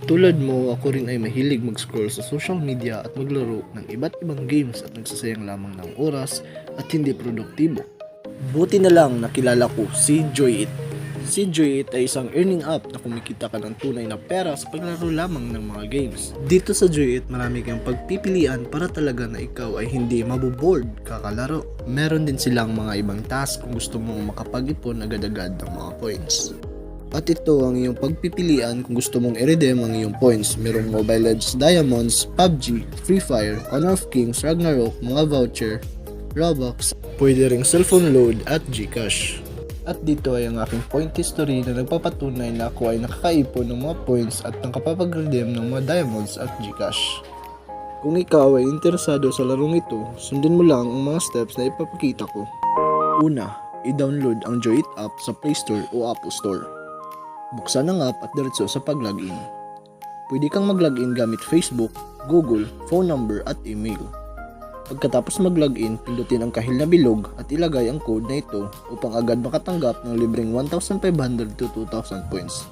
Tulad mo, ako rin ay mahilig mag-scroll sa social media at maglaro ng iba't ibang games at nagsasayang lamang ng oras at hindi produktibo. Buti na lang nakilala ko si Joyit. Si Joyit ay isang earning app na kumikita ka ng tunay na pera sa paglaro lamang ng mga games. Dito sa Joyit, marami kang pagpipilian para talaga na ikaw ay hindi maboboard kakalaro. Meron din silang mga ibang task kung gusto mong makapag-ipon agad-agad ng mga points. At ito ang iyong pagpipilian kung gusto mong i-redeem ang iyong points. Merong Mobile Legends Diamonds, PUBG, Free Fire, Honor of Kings, Ragnarok, mga voucher, Robux, pwede ring cellphone load at Gcash. At dito ay ang aking point history na nagpapatunay na ako ay nakakaipon ng mga points at nakapapag-redeem ng mga diamonds at Gcash. Kung ikaw ay interesado sa larong ito, sundin mo lang ang mga steps na ipapakita ko. Una, i-download ang Joyit app sa Play Store o Apple Store. Buksan ang app at diretso sa pag-login. Pwede kang mag-login gamit Facebook, Google, phone number at email. Pagkatapos mag-login, pindutin ang kahil na bilog at ilagay ang code na ito upang agad makatanggap ng libreng 1,500 to 2,000 points.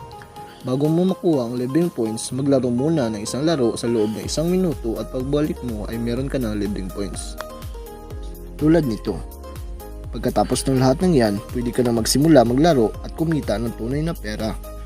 Bago mo makuha ang libreng points, maglaro muna ng isang laro sa loob ng 1 minuto at pagbalik mo ay meron ka ng libreng points. Tulad nito. Pagkatapos ng lahat ng yan, pwede ka na magsimula maglaro at kumita ng tunay na pera.